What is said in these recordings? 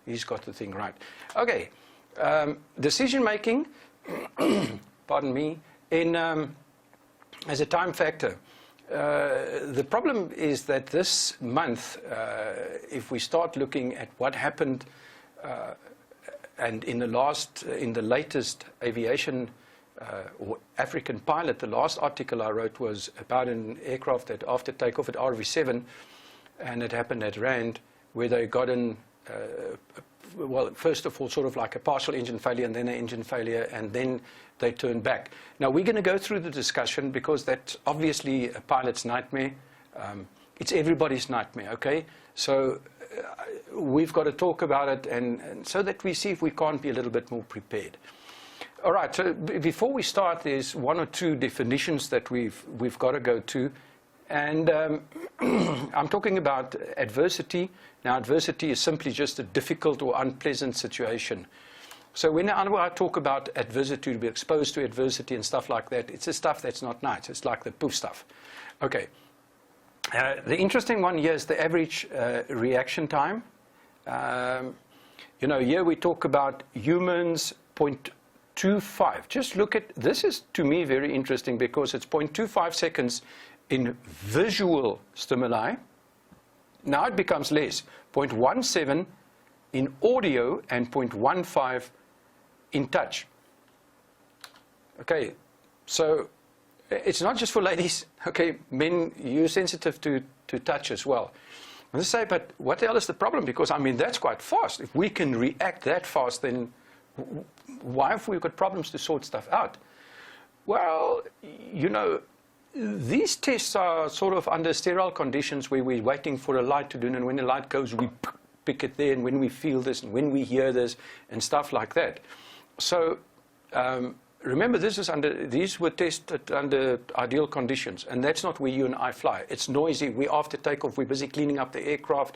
He's got the thing right. Okay, decision making, pardon me, in as a time factor. The problem is that this month, if we start looking at what happened, and in the latest aviation or African pilot, the last article I wrote was about an aircraft that after takeoff at RV7, and it happened at Rand, where they got in, well, first of all, sort of like a partial engine failure and then an engine failure, and then they turned back. Now, we're going to go through the discussion because that's obviously a pilot's nightmare. It's everybody's nightmare, okay? So we've got to talk about it, and so that we see if we can't be a little bit more prepared. All right, so before we start, there's one or two definitions that we've got to go to. And I'm talking about adversity. Now, adversity is simply just a difficult or unpleasant situation. So when I talk about adversity, to be exposed to adversity and stuff like that, it's the stuff that's not nice. It's like the poof stuff. Okay. The interesting one here is the average reaction time. You know, here we talk about humans, 0.25. Just look at, this is to me very interesting because it's 0.25 seconds in visual stimuli. Now it becomes less, 0.17 in audio and 0.15 in touch. Okay, so it's not just for ladies. Okay, men, you're sensitive to touch as well. I say, but what the hell is the problem? Because, I mean, that's quite fast. If we can react that fast, then why have we got problems to sort stuff out? Well, you know, these tests are sort of under sterile conditions where we're waiting for a light to do, and when the light goes, we pick it there, and when we feel this, and when we hear this, and stuff like that. So remember, these were tested under ideal conditions, and that's not where you and I fly. It's noisy. We after takeoff, we're busy cleaning up the aircraft.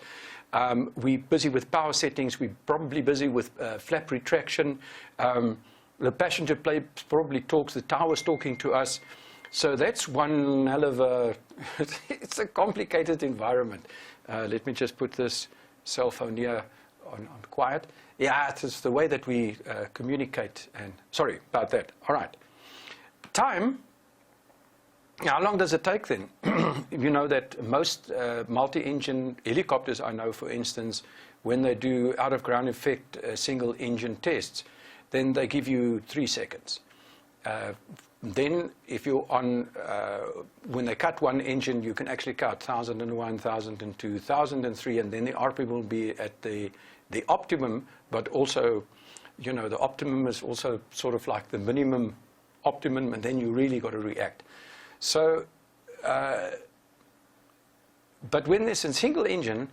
We're busy with power settings. We're probably busy with flap retraction. The passenger plane probably talks. The tower's talking to us. So that's one hell of a, it's a complicated environment. Let me just put this cell phone here on quiet. Yeah, it's the way that we communicate. And sorry about that. All right. Time. How long does it take then? You know that most multi-engine helicopters, I know, for instance, when they do out-of-ground effect single engine tests, then they give you 3 seconds. Then if you're on, when they cut one engine, you can actually cut 1001, 1002, 1003, and then the RPM will be at the optimum, but also, you know, the optimum is also sort of like the minimum optimum, and then you really got to react. So, but when there's a single engine,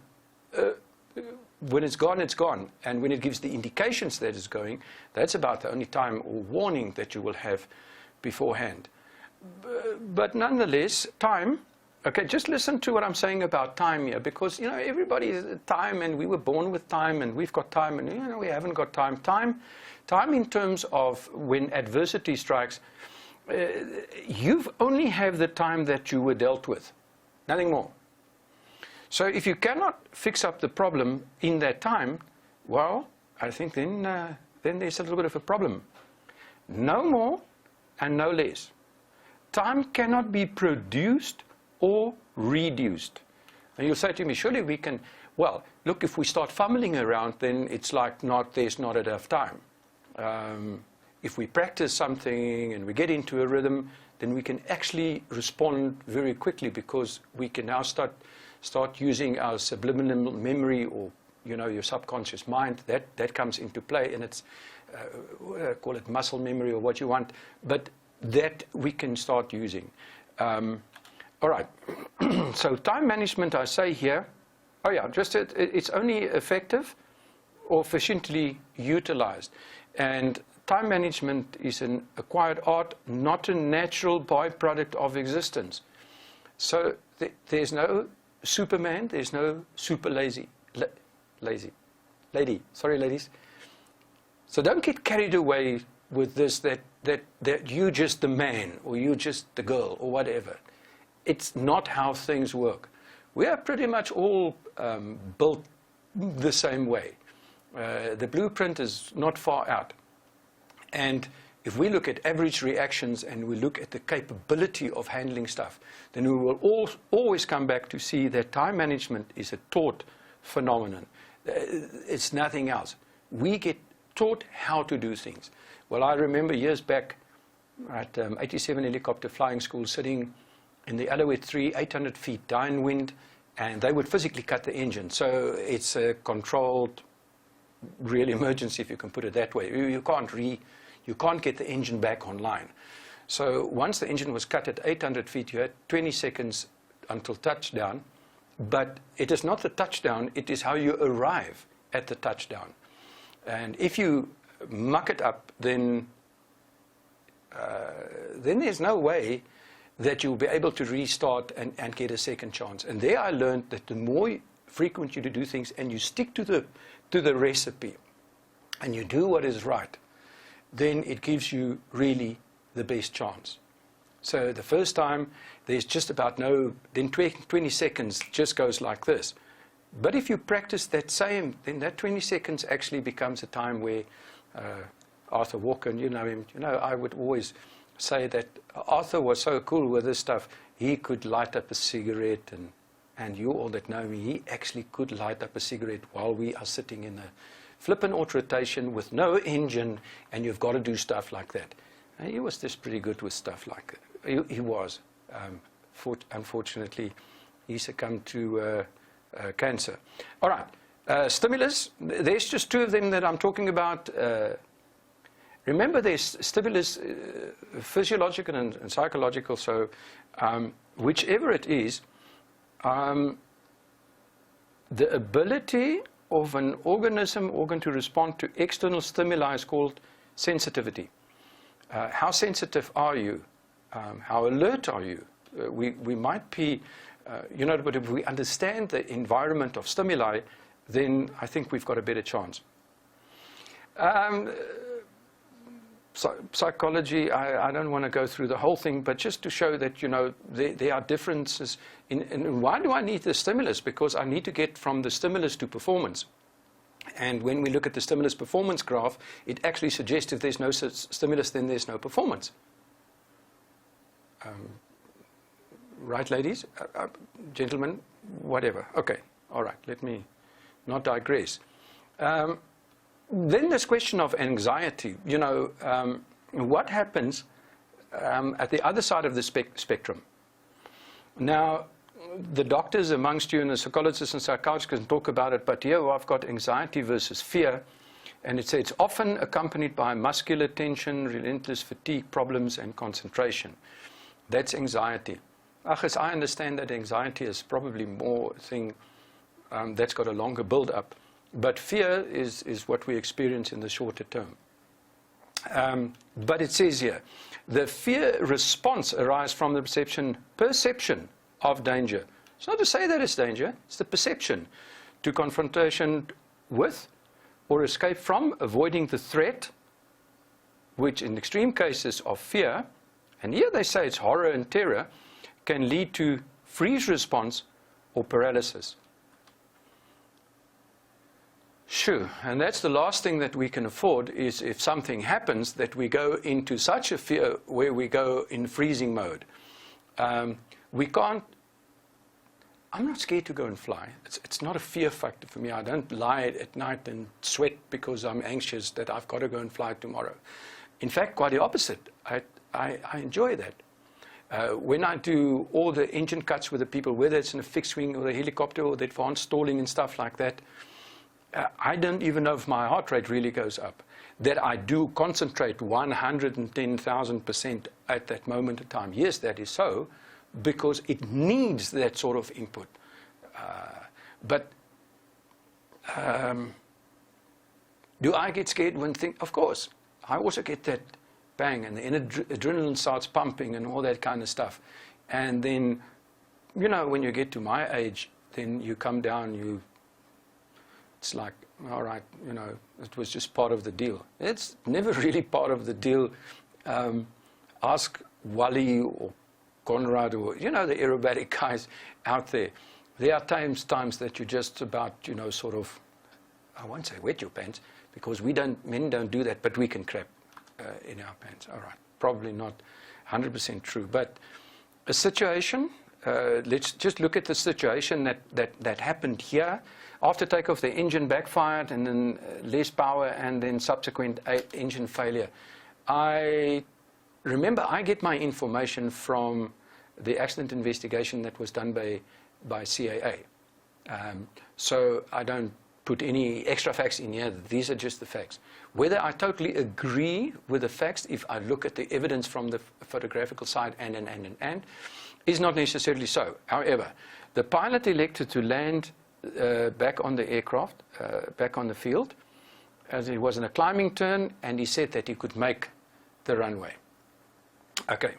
when it's gone, it's gone. And when it gives the indications that it's going, that's about the only time or warning that you will have beforehand. But nonetheless, time, okay, just listen to what I'm saying about time here, because, you know, everybody is time, and we were born with time, and we've got time, and, you know, we haven't got time. Time in terms of when adversity strikes, you only have the time that you were dealt with, nothing more. So if you cannot fix up the problem in that time, well, I think then there's a little bit of a problem. No more and no less. Time cannot be produced or reduced. And you'll say to me, surely we can, well, look, if we start fumbling around, then it's like there's not enough time. If we practice something and we get into a rhythm, then we can actually respond very quickly, because we can now start using our subliminal memory, or, you know, your subconscious mind. That comes into play, and it's, call it muscle memory or what you want, but that we can start using. All right. So time management, I say here, oh yeah, just it's only effective or efficiently utilized. And time management is an acquired art, not a natural byproduct of existence. So there's no Superman, there's no super lady. Sorry, ladies. So don't get carried away with this, that you're just the man, or you're just the girl, or whatever. It's not how things work. We are pretty much all built the same way. The blueprint is not far out. And if we look at average reactions and we look at the capability of handling stuff, then we will always come back to see that time management is a taught phenomenon. It's nothing else. We get taught how to do things. Well, I remember years back at 87 Helicopter Flying School, sitting in the Alouette 3, 800 feet downwind, and they would physically cut the engine. So it's a controlled, real emergency, if you can put it that way. You can't get the engine back online. So once the engine was cut at 800 feet, you had 20 seconds until touchdown. But it is not the touchdown, it is how you arrive at the touchdown. And if you muck it up, then there's no way that you'll be able to restart and get a second chance. And there I learned that the more frequent you do things and you stick to the recipe and you do what is right, then it gives you really the best chance. So the first time, there's just about then 20 seconds just goes like this. But if you practice that same, then that 20 seconds actually becomes a time where Arthur Walker, and you know him, I would always say that Arthur was so cool with this stuff, he could light up a cigarette, and you all that know me, he actually could light up a cigarette while we are sitting in a flippin' auto rotation with no engine, and you've got to do stuff like that. And he was just pretty good with stuff like that. He was. Unfortunately, he succumbed to cancer. All right. Stimulus, there's just two of them that I'm talking about. Remember, there's stimulus, physiological and psychological, so whichever it is, the ability of an organ to respond to external stimuli is called sensitivity. How sensitive are you? How alert are you? We might be, but if we understand the environment of stimuli, then I think we've got a better chance. Psychology, I don't want to go through the whole thing, but just to show that, there are differences. And why do I need the stimulus? Because I need to get from the stimulus to performance. And when we look at the stimulus performance graph, it actually suggests if there's no stimulus, then there's no performance. Right, ladies? Gentlemen? Whatever. Okay. All right. Let me not digress. Then this question of anxiety. What happens at the other side of the spectrum? Now, the doctors amongst you and the psychologists and psychiatrists can talk about it, but here I've got anxiety versus fear, and it says it's often accompanied by muscular tension, relentless fatigue problems, and concentration. That's anxiety. As I understand that anxiety is probably more thing that's got a longer build-up, but fear is what we experience in the shorter term. But it says here, the fear response arises from the perception of danger. It's not to say that it's danger, it's the perception to confrontation with or escape from, avoiding the threat, which in extreme cases of fear, and here they say it's horror and terror, can lead to freeze response or paralysis. Sure, and that's the last thing that we can afford is if something happens that we go into such a fear where we go in freezing mode. We can't, I'm not scared to go and fly. It's not a fear factor for me. I don't lie at night and sweat because I'm anxious that I've got to go and fly tomorrow. In fact, quite the opposite. I enjoy that. When I do all the engine cuts with the people, whether it's in a fixed wing or a helicopter or the advanced stalling and stuff like that, I don't even know if my heart rate really goes up. That I do concentrate 110,000% at that moment in time. Yes, that is so, because it needs that sort of input. Do I get scared when things? Of course. I also get that bang, and the adrenaline starts pumping and all that kind of stuff. And then, when you get to my age, then you come down, it's like, all right, it was just part of the deal. It's never really part of the deal. Ask Wally or Conrad or, the aerobatic guys out there. There are times that you just about, sort of I won't say wet your pants, because men don't do that, but we can crap in our pants. All right, probably not 100% true, but a situation, let's just look at the situation that happened here. After takeoff, the engine backfired, and then less power, and then subsequent engine failure. I get my information from the accident investigation that was done by CAA. So I don't put any extra facts in here. These are just the facts. Whether I totally agree with the facts, if I look at the evidence from the photographical side and, is not necessarily so. However, the pilot elected to land back on the aircraft, back on the field, as he was in a climbing turn, and he said that he could make the runway. Okay.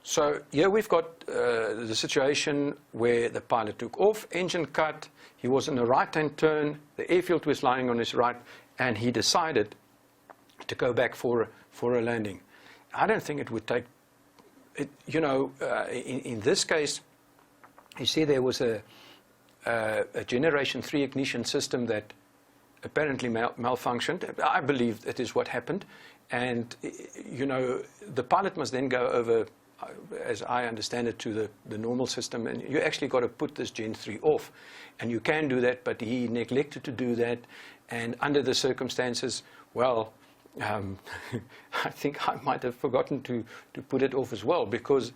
So here we've got the situation where the pilot took off, engine cut, he was in a right-hand turn, the airfield was lying on his right, and he decided to go back for a landing. I don't think it would take, in this case, you see there was a Generation 3 ignition system that apparently malfunctioned. I believe that is what happened. And, the pilot must then go over, as I understand it, to the normal system. And you actually got to put this Gen 3 off. And you can do that, but he neglected to do that. And under the circumstances, well, I think I might have forgotten to put it off as well. Because,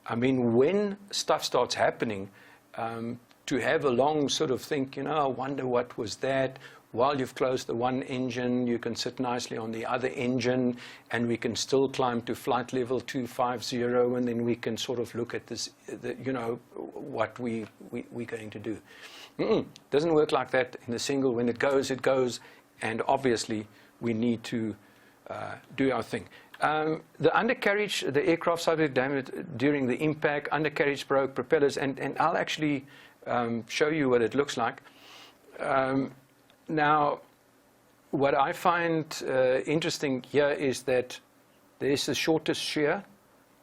I mean, when stuff starts happening, to have a long sort of think, I wonder what was that. While you've closed the one engine, you can sit nicely on the other engine, and we can still climb to flight level 250, and then we can sort of look at this, what we're going to do. Doesn't work like that in the single. When it goes, and obviously we need to do our thing. The undercarriage, the aircraft suffered damage during the impact. Undercarriage broke, propellers, and I'll actually show you what it looks like. Now, what I find interesting here is that there's the shortest shear,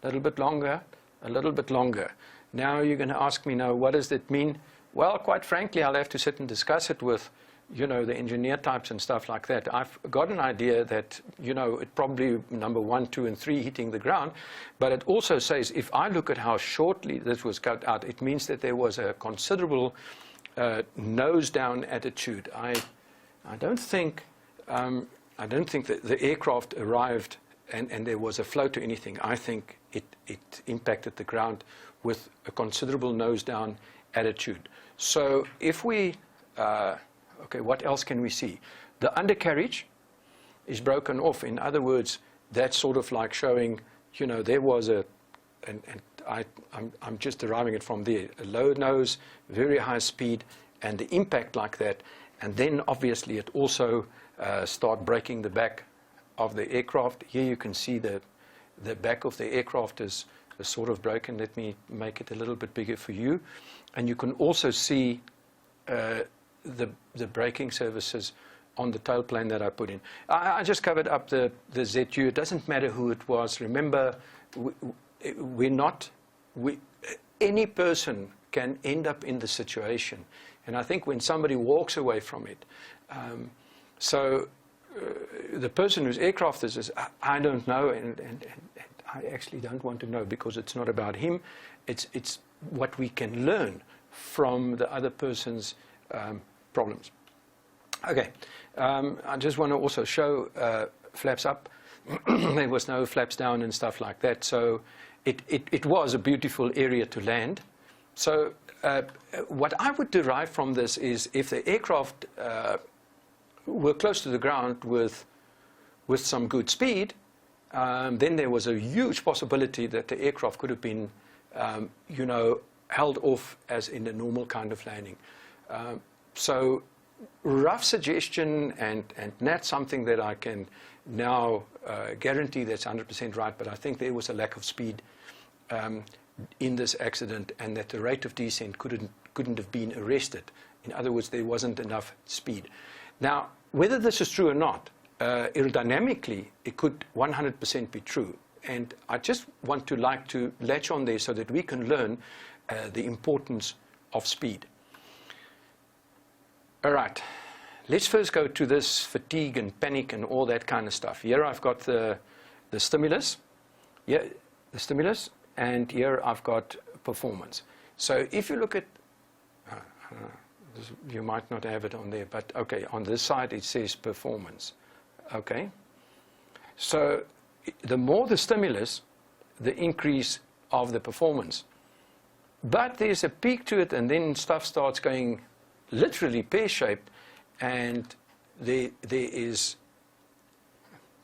a little bit longer, a little bit longer. Now you're going to ask me, now, what does that mean? Well, quite frankly, I'll have to sit and discuss it with, the engineer types and stuff like that. I've got an idea that, it probably number 1, 2, and 3 hitting the ground. But it also says, if I look at how shortly this was cut out, it means that there was a considerable nose down attitude. I don't think that the aircraft arrived and there was a flow to anything. I think it impacted the ground with a considerable nose down attitude. So if we, okay, what else can we see? The undercarriage is broken off. In other words, that's sort of like showing, there was I'm just deriving it from there. A low nose, very high speed, and the impact like that. And then obviously it also start breaking the back of the aircraft. Here you can see the back of the aircraft is sort of broken. Let me make it a little bit bigger for you. And you can also see the braking services on the tail plane that I put in. I just covered up the ZU. It doesn't matter who it was. Remember, any person can end up in the situation. And I think when somebody walks away from it, the person whose aircraft this is, I don't know, and I actually don't want to know, because it's not about him. It's what we can learn from the other person's problems. Okay, I just want to also show flaps up. There was no flaps down and stuff like that. So it was a beautiful area to land. So what I would derive from this is, if the aircraft were close to the ground with some good speed, then there was a huge possibility that the aircraft could have been, held off as in a normal kind of landing. So rough suggestion, and not something that I can now guarantee that's 100% right, but I think there was a lack of speed in this accident, and that the rate of descent couldn't have been arrested. In other words, there wasn't enough speed. Now, whether this is true or not, aerodynamically, it could 100% be true. And I just want to latch on there so that we can learn the importance of speed. All right, let's first go to this fatigue and panic and all that kind of stuff. Here I've got the stimulus, yeah, the stimulus, and here I've got performance. So if you look at, you might not have it on there, but okay, on this side it says performance. Okay, so the more the stimulus, the increase of the performance. But there's a peak to it, and then stuff starts going literally pear-shaped, and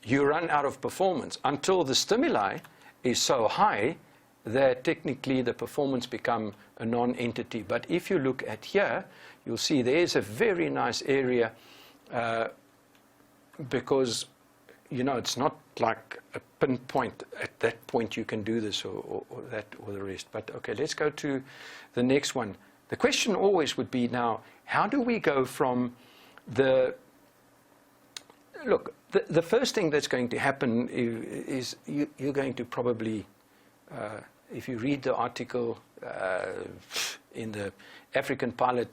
you run out of performance until the stimuli is so high that technically the performance become a non-entity. But if you look at here, you'll see there's a very nice area because, you know, it's not like a pinpoint. At that point you can do this or that or the rest. But okay, let's go to the next one. The question always would be now, how do we go from the first thing that's going to happen is you're going to probably, if you read the article in the African Pilot,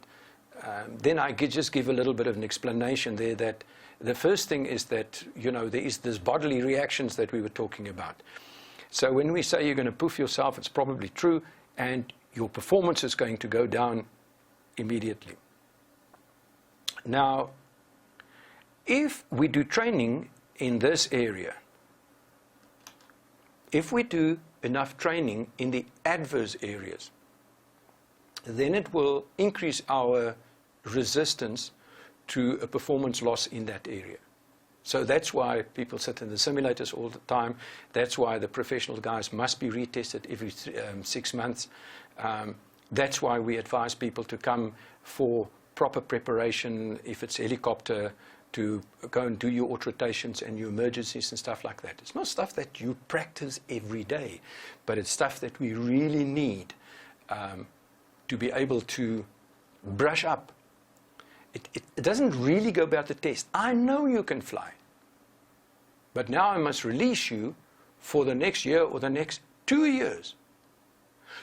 then I could just give a little bit of an explanation there that the first thing is that, you know, there is this bodily reactions that we were talking about. So when we say you're going to poof yourself, it's probably true, and your performance is going to go down immediately. Now, if we do training in this area, if we do enough training in the adverse areas, then it will increase our resistance to a performance loss in that area. So that's why people sit in the simulators all the time. That's why the professional guys must be retested every 6 months. That's why we advise people to come for proper preparation, if it's helicopter, to go and do your auto rotations and your emergencies and stuff like that. It's not stuff that you practice every day, but it's stuff that we really need to be able to brush up. It doesn't really go about the test. I know you can fly, but now I must release you for the next year or the next 2 years.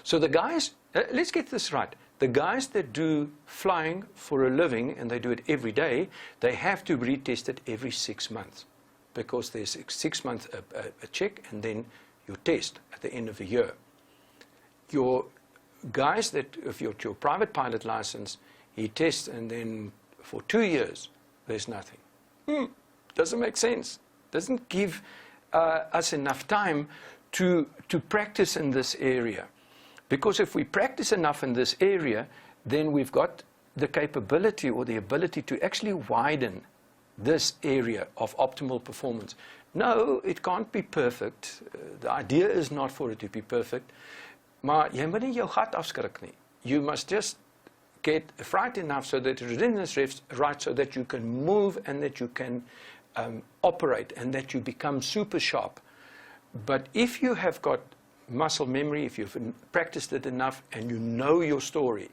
So the guys, let's get this right. The guys that do flying for a living, and they do it every day, they have to retest it every 6 months, because there's 6 months a check and then your test at the end of the year. Your guys that, if you're your private pilot license, he tests and then for 2 years there's nothing. Doesn't make sense. Doesn't give us enough time to practice in this area. Because if we practice enough in this area, then we've got the capability or the ability to actually widen this area of optimal performance. No, it can't be perfect. The idea is not for it to be perfect. Maar jy moet nie jou gat afskrik nie. You must just get fright enough so that the readiness is right, so that you can move and that you can operate and that you become super sharp. But if you have got muscle memory, if you've practiced it enough and you know your story,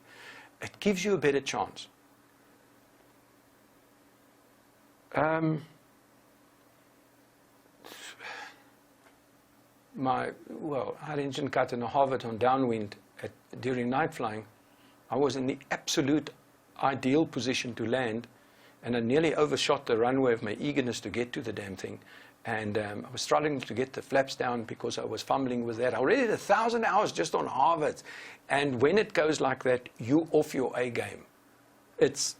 it gives you a better chance. I had engine cut in a Harvard on downwind during night flying. I was in the absolute ideal position to land, and I nearly overshot the runway of my eagerness to get to the damn thing. And I was struggling to get the flaps down because I was fumbling with that. I already had 1,000 hours just on Harvard. And when it goes like that, you off your A game. It's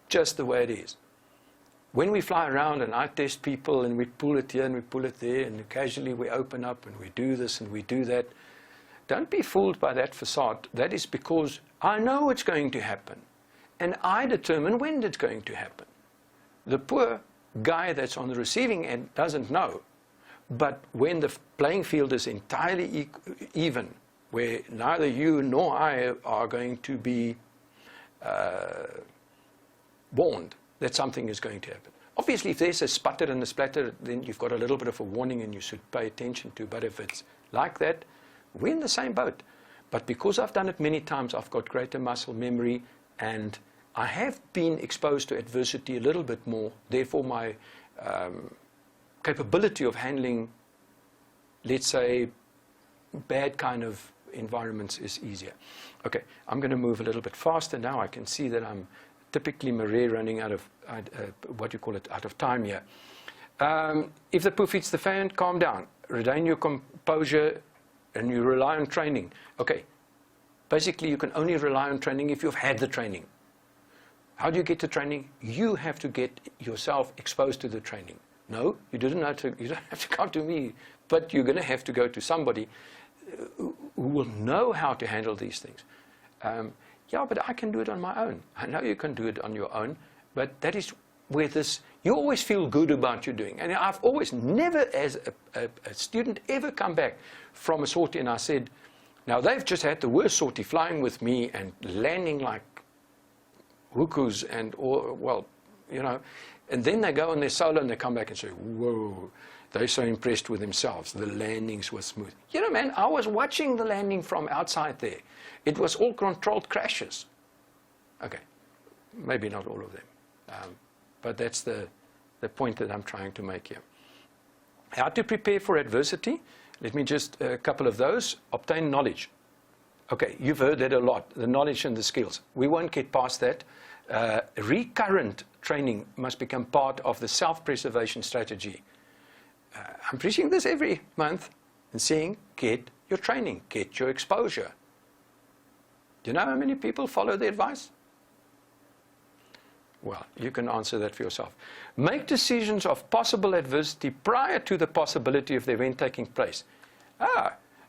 just the way it is. When we fly around and I test people and we pull it here and we pull it there and occasionally we open up and we do this and we do that, don't be fooled by that facade. That is because I know it's going to happen. And I determine when it's going to happen. The poor guy that's on the receiving end doesn't know. But when the playing field is entirely even, where neither you nor I are going to be warned that something is going to happen. Obviously, if there's a sputter and a splatter, then you've got a little bit of a warning and you should pay attention to. But if it's like that, we're in the same boat. But because I've done it many times, I've got greater muscle memory, and I have been exposed to adversity a little bit more. Therefore, my capability of handling, let's say, bad kind of environments is easier. Okay, I'm going to move a little bit faster now. I can see that I'm typically Marais running out of, what you call it, out of time here. If the poof hits the fan, calm down. Retain your composure and you rely on training. Okay, basically you can only rely on training if you've had the training. How do you get the training? You have to get yourself exposed to the training. No, you don't have to come to me, but you're going to have to go to somebody who will know how to handle these things. Yeah, but I can do it on my own. I know you can do it on your own, but that is where this, you always feel good about your doing. And I've always, never as a student, ever come back from a sortie and I said, now they've just had the worst sortie flying with me and landing like hukus and all, well, you know, and then they go on their solo and they come back and say, whoa, they're so impressed with themselves. The landings were smooth. You know, man, I was watching the landing from outside there. It was all controlled crashes. Okay, maybe not all of them. But that's the point that I'm trying to make here. How to prepare for adversity? Let me just, a couple of those. Obtain knowledge. Okay, you've heard that a lot, the knowledge and the skills. We won't get past that. Recurrent training must become part of the self-preservation strategy. I'm preaching this every month and saying, get your training, get your exposure. Do you know how many people follow the advice? Well, you can answer that for yourself. Make decisions of possible adversity prior to the possibility of the event taking place.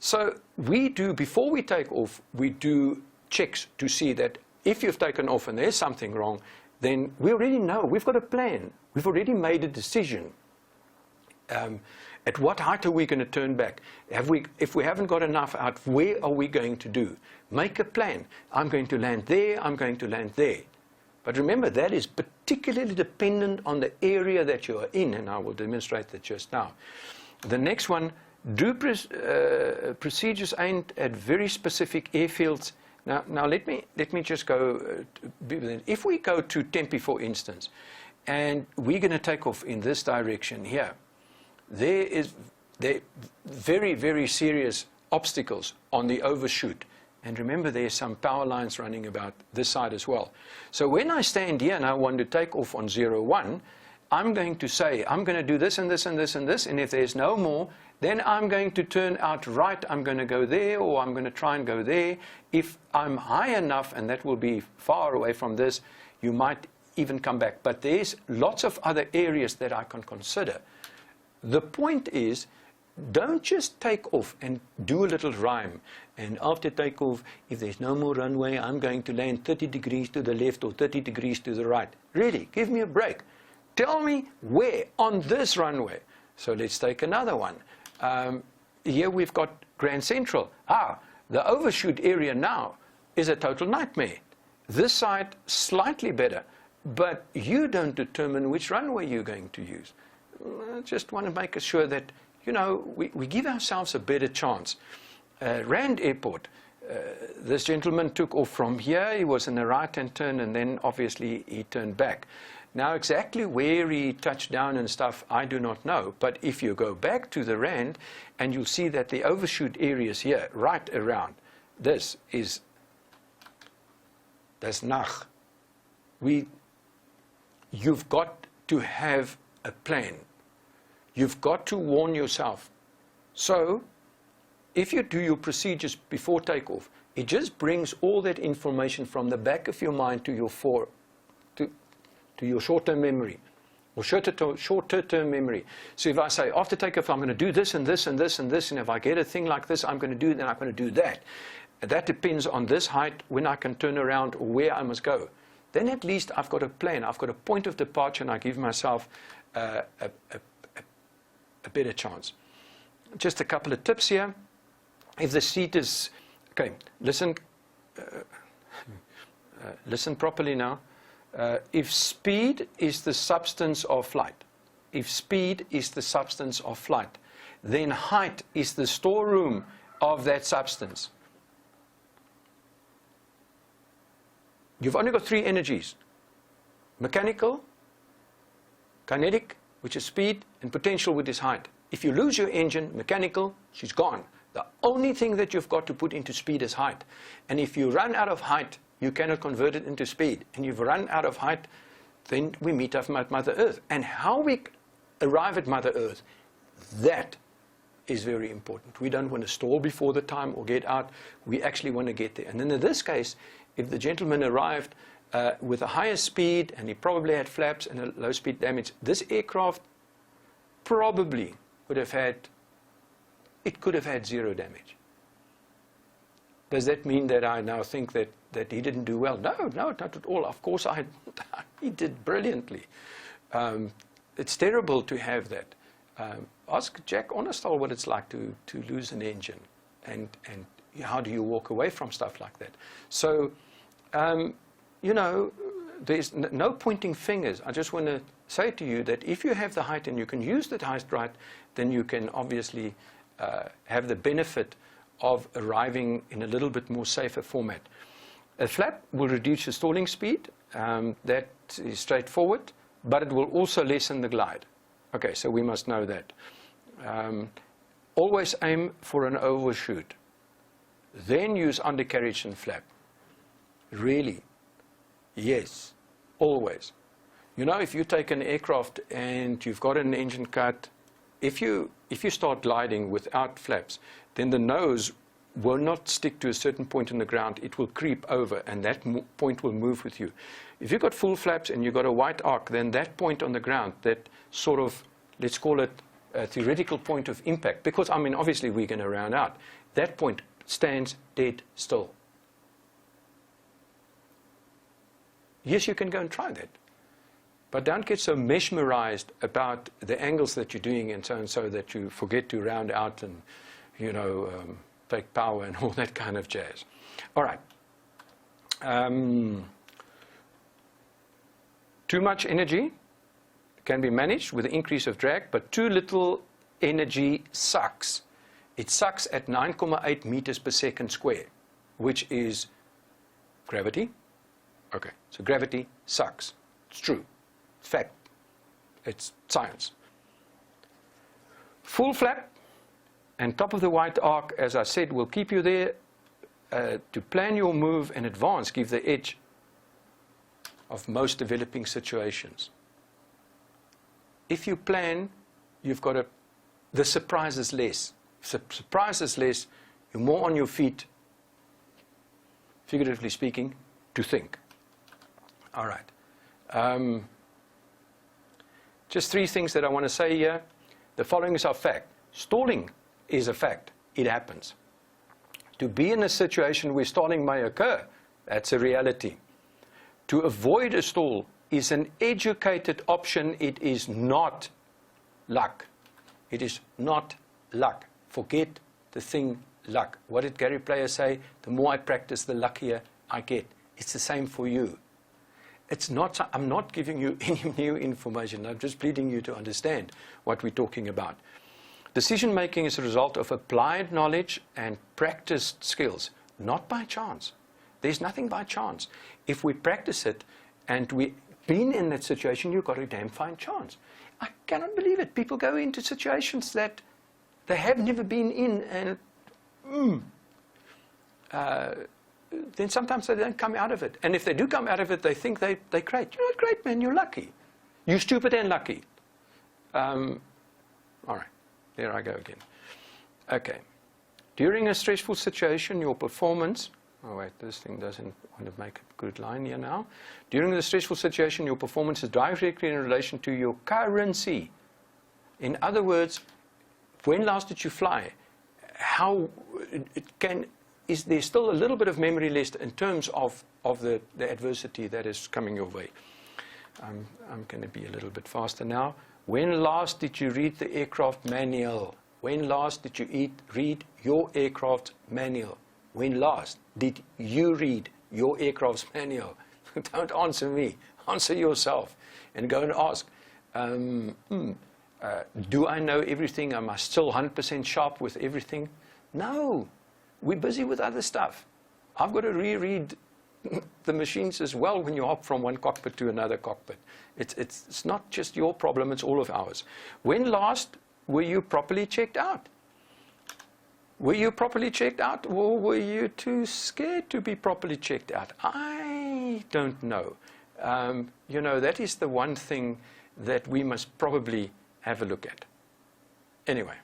So we do, before we take off, we do checks to see that if you've taken off and there's something wrong, then we already know, we've got a plan. We've already made a decision. At what height are we going to turn back? If we haven't got enough out, where are we going to do? Make a plan. I'm going to land there, I'm going to land there. But remember, that is particularly dependent on the area that you are in, and I will demonstrate that just now. The next one, do procedures aimed at very specific airfields. Now let me just go. If we go to Tempe, for instance, and we're going to take off in this direction here, there very, very serious obstacles on the overshoot. And remember, there's some power lines running about this side as well. So when I stand here and I want to take off on 01, I'm going to say, I'm going to do this and this and this and this, and if there's no more, then I'm going to turn out right, I'm going to go there, or I'm going to try and go there. If I'm high enough, and that will be far away from this, you might even come back. But there's lots of other areas that I can consider. The point is, don't just take off and do a little rhyme. And after takeoff, if there's no more runway, I'm going to land 30 degrees to the left or 30 degrees to the right. Really, give me a break. Tell me where on this runway. So let's take another one. Here we've got Grand Central. The overshoot area now is a total nightmare. This side, slightly better. But you don't determine which runway you're going to use. I just want to make sure that, you know, we give ourselves a better chance. Rand Airport, this gentleman took off from here. He was in a right-hand turn, and then obviously he turned back. Now, exactly where he touched down and stuff, I do not know. But if you go back to the Rand, and you'll see that the overshoot areas here, right around, that's Nach. You've got to have a plan. You've got to warn yourself. So, if you do your procedures before takeoff, it just brings all that information from the back of your mind to your to your short-term memory, or shorter-term memory. So if I say, after takeoff, I'm going to do this and this and this and this, and if I get a thing like this, I'm going to do, then I'm going to do that. And that depends on this height, when I can turn around, or where I must go. Then at least I've got a plan. I've got a point of departure, and I give myself a better chance. Just a couple of tips here. If the seat is, okay, listen properly now. If speed is the substance of flight, then height is the storeroom of that substance. You've only got three energies: mechanical, kinetic, which is speed, and potential, which is height. If you lose your engine, mechanical, she's gone. The only thing that you've got to put into speed is height. And if you run out of height, you cannot convert it into speed, and you've run out of height, then we meet up at Mother Earth. And how we arrive at Mother Earth, that is very important. We don't want to stall before the time or get out. We actually want to get there. And then in this case, if the gentleman arrived with a higher speed, and he probably had flaps and a low speed damage, this aircraft probably would have had, it could have had 0 damage. Does that mean that I now think that he didn't do well? No, not at all. Of course, he did brilliantly. It's terrible to have that. Ask Jack Onestal what it's like to lose an engine, and how do you walk away from stuff like that. So, you know, there's no pointing fingers. I just want to say to you that if you have the height and you can use that height right, then you can obviously have the benefit of arriving in a little bit more safer format. A flap will reduce your stalling speed. That is straightforward, but it will also lessen the glide. Okay, so we must know that. Always aim for an overshoot. Then use undercarriage and flap. Really? Yes, always. You know, if you take an aircraft and you've got an engine cut, if you start gliding without flaps, then the nose will not stick to a certain point in the ground. It will creep over, and that point will move with you. If you've got full flaps and you've got a white arc, then that point on the ground, that sort of, let's call it a theoretical point of impact, because, I mean, obviously we're going to round out, that point stands dead still. Yes, you can go and try that. But don't get so mesmerized about the angles that you're doing and so that you forget to round out and, you know, take power and all that kind of jazz. All right. Too much energy can be managed with the increase of drag, but too little energy sucks. It sucks at 9.8 meters per second square, which is gravity. Okay, so gravity sucks. It's true. It's fact. It's science. Full flap and top of the white arc, as I said, will keep you there to plan your move in advance, give the edge of most developing situations. If you plan, you've got the surprise is less. Surprise is less, you're more on your feet, figuratively speaking, to think. All right. Just 3 things that I want to say here. The following is our fact. Stalling is a fact. It happens. To be in a situation where stalling may occur, that's a reality. To avoid a stall is an educated option. It is not luck. It is not luck. Forget the thing luck. What did Gary Player say? The more I practice, the luckier I get. It's the same for you. It's not, I'm not giving you any new information. I'm just pleading you to understand what we're talking about. Decision making is a result of applied knowledge and practiced skills, not by chance. There's nothing by chance. If we practice it and we've been in that situation, you've got a damn fine chance. I cannot believe it. People go into situations that they have never been in, and then sometimes they don't come out of it. And if they do come out of it, they think they're great. You're not great, man. You're lucky. You're stupid and lucky. All right. There I go again. Okay. During a stressful situation, your performance... Oh, wait. This thing doesn't want to make a good line here now. During the stressful situation, your performance is directly in relation to your currency. In other words, when last did you fly? How it can... Is there still a little bit of memory left in terms of the adversity that is coming your way? I'm going to be a little bit faster now. When last did you read the aircraft manual? When last did you read your aircraft manual? When last did you read your aircraft's manual? Don't answer me. Answer yourself and go and ask, do I know everything? Am I still 100% sharp with everything? No. We're busy with other stuff. I've got to reread the machines as well when you hop from one cockpit to another cockpit. It's not just your problem, it's all of ours. When last were you properly checked out? Were you properly checked out, or were you too scared to be properly checked out? I don't know. You know, that is the one thing that we must probably have a look at. Anyway.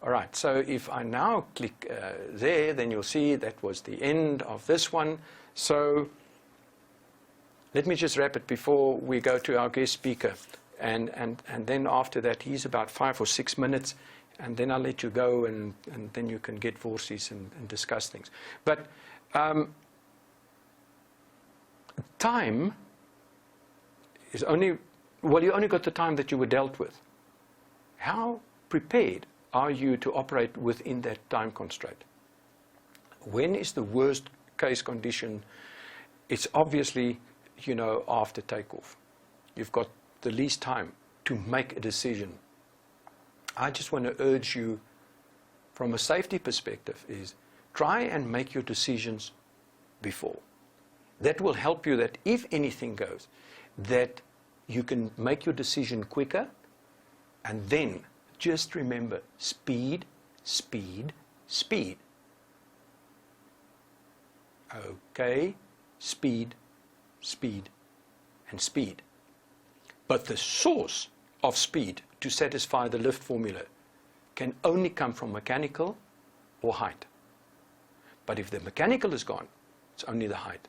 All right, so if I now click there, then you'll see that was the end of this one. So let me just wrap it before we go to our guest speaker. And then after that, he's about 5 or 6 minutes, and then I'll let you go, and then you can get voices and discuss things. But time is only, well, you only got the time that you were dealt with. How prepared are you to operate within that time constraint? When is the worst case condition? It's obviously, you know, after takeoff. You've got the least time to make a decision. I just want to urge you, from a safety perspective, is try and make your decisions before. That will help you that if anything goes, that you can make your decision quicker. And then just remember, speed, speed, speed. Okay, speed, speed, and speed. But the source of speed to satisfy the lift formula can only come from mechanical or height. But if the mechanical is gone, it's only the height.